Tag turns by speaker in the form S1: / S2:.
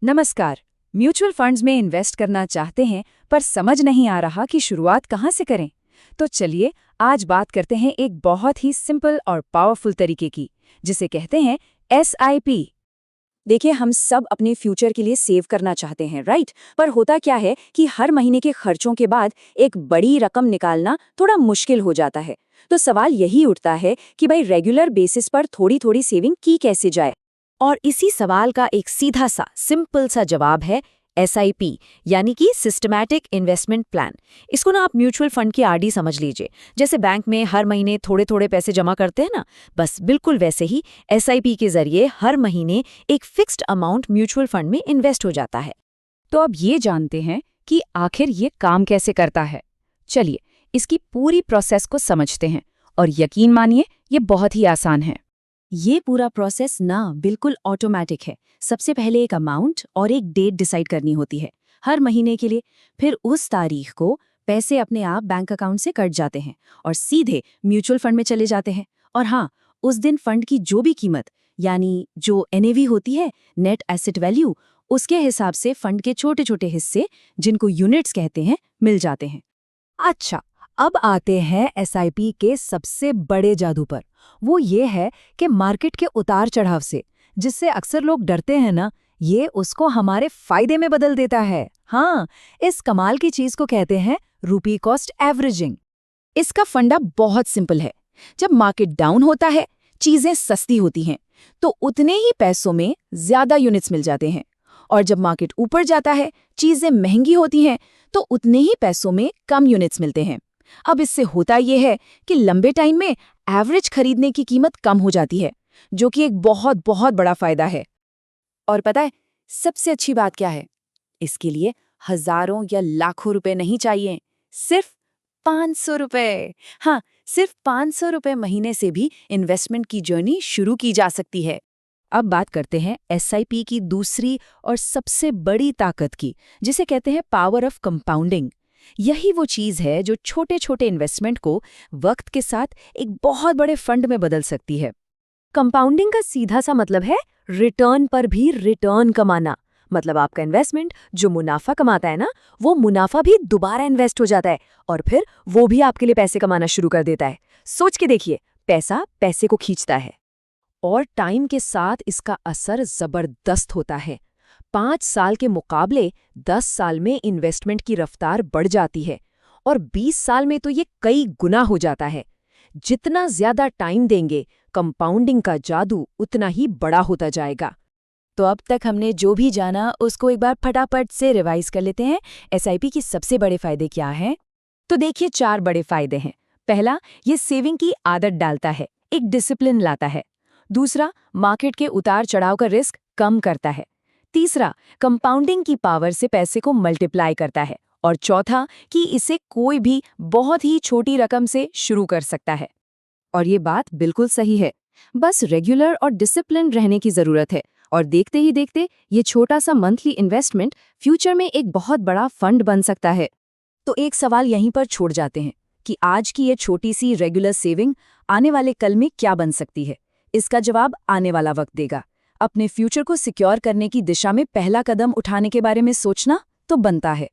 S1: नमस्कार। Mutual funds में invest करना चाहते हैं पर समझ नहीं आ रहा कि शुरुआत कहाँ से करें। तो चलिए आज बात करते हैं एक बहुत ही सिंपल और पावरफुल तरीके की, जिसे कहते हैं SIP। देखिए, हम सब अपने फ्यूचर के लिए सेव करना चाहते हैं, राइट? पर होता क्या है कि हर महीने के खर्चों के बाद एक बड़ी रकम निकालना थोड़ा मुश्किल हो जाता है। तो सवाल यही उठता है कि भाई रेगुलर बेसिस पर थोड़ी थोड़ी सेविंग की कैसे जाए। और इसी सवाल का एक सीधा सा सिंपल सा जवाब है SIP, यानी कि सिस्टमैटिक इन्वेस्टमेंट प्लान। इसको ना आप म्यूचुअल फंड की RD समझ लीजिए। जैसे बैंक में हर महीने थोड़े थोड़े पैसे जमा करते हैं ना, बस बिल्कुल वैसे ही SIP के जरिए हर महीने एक फिक्स्ड अमाउंट म्यूचुअल फंड में इन्वेस्ट हो जाता है। तो अब ये जानते हैं कि आखिर ये काम कैसे करता है। चलिए इसकी पूरी प्रोसेस को समझते हैं, और यकीन मानिए ये बहुत ही आसान है। ये पूरा प्रोसेस ना बिल्कुल ऑटोमेटिक है। सबसे पहले एक अमाउंट और एक डेट डिसाइड करनी होती है हर महीने के लिए। फिर उस तारीख को पैसे अपने आप बैंक अकाउंट से कट जाते हैं और सीधे म्यूचुअल फंड में चले जाते हैं। और हाँ, उस दिन फंड की जो भी कीमत, यानी जो NAV होती है, नेट एसेट वैल्यू, उसके हिसाब से फंड के छोटे छोटे हिस्से, जिनको यूनिट्स कहते हैं, मिल जाते हैं। अच्छा, अब आते हैं SIP के सबसे बड़े जादू पर। वो ये है कि मार्केट के उतार चढ़ाव से, जिससे अक्सर लोग डरते हैं ना, ये उसको हमारे फायदे में बदल देता है। हाँ, इस कमाल की चीज को कहते हैं रूपी कॉस्ट एवरेजिंग। इसका फंडा बहुत सिंपल है। जब मार्केट डाउन होता है, चीजें सस्ती होती हैं, तो उतने ही पैसों में ज्यादा यूनिट्स मिल जाते हैं। और जब मार्केट ऊपर जाता है, चीजें महंगी होती हैं, तो उतने ही पैसों में कम यूनिट्स मिलते हैं। अब इससे होता यह है कि लंबे टाइम में एवरेज खरीदने की कीमत कम हो जाती है, जो कि एक बहुत बहुत बड़ा फायदा है। और पता है सबसे अच्छी बात क्या है? इसके लिए हजारों या लाखों रुपए नहीं चाहिए, सिर्फ 500 रुपए। हाँ, सिर्फ 500 रुपए महीने से भी इन्वेस्टमेंट की जर्नी शुरू की जा सकती है। अब बात करते हैं SIP की दूसरी और सबसे बड़ी ताकत की, जिसे कहते हैं पावर ऑफ कंपाउंडिंग। यही वो चीज है जो छोटे छोटे इन्वेस्टमेंट को वक्त के साथ एक बहुत बड़े फंड में बदल सकती है। कंपाउंडिंग का सीधा सा मतलब है रिटर्न पर भी रिटर्न कमाना। मतलब आपका इन्वेस्टमेंट जो मुनाफा कमाता है ना, वो मुनाफा भी दोबारा इन्वेस्ट हो जाता है और फिर वो भी आपके लिए पैसे कमाना शुरू कर देता है। सोच के देखिए, पैसा पैसे को खींचता है और टाइम के साथ इसका असर जबरदस्त होता है। 5 साल के मुकाबले 10 साल में इन्वेस्टमेंट की रफ्तार बढ़ जाती है और 20 साल में तो ये कई गुना हो जाता है। जितना ज्यादा टाइम देंगे, कंपाउंडिंग का जादू उतना ही बड़ा होता जाएगा। तो अब तक हमने जो भी जाना उसको एक बार फटाफट से रिवाइज कर लेते हैं। SIP की सबसे बड़े फायदे क्या हैं? तो देखिए 4 बड़े फायदे हैं। पहला, ये सेविंग की आदत डालता है, एक डिसिप्लिन लाता है। दूसरा, मार्केट के उतार चढ़ाव का रिस्क कम करता है। तीसरा, कंपाउंडिंग की पावर से पैसे को मल्टीप्लाई करता है। और चौथा, कि इसे कोई भी बहुत ही छोटी रकम से शुरू कर सकता है। और ये बात बिल्कुल सही है। बस रेगुलर और डिसिप्लिन रहने की जरूरत है, और देखते ही देखते ये छोटा सा मंथली इन्वेस्टमेंट फ्यूचर में एक बहुत बड़ा फंड बन सकता है। तो एक सवाल यहीं पर छोड़ जाते हैं कि आज की ये छोटी सी रेगुलर सेविंग आने वाले कल में क्या बन सकती है। इसका जवाब आने वाला वक्त देगा। अपने फ्यूचर को सिक्योर करने की दिशा में पहला कदम उठाने के बारे में सोचना तो बनता है।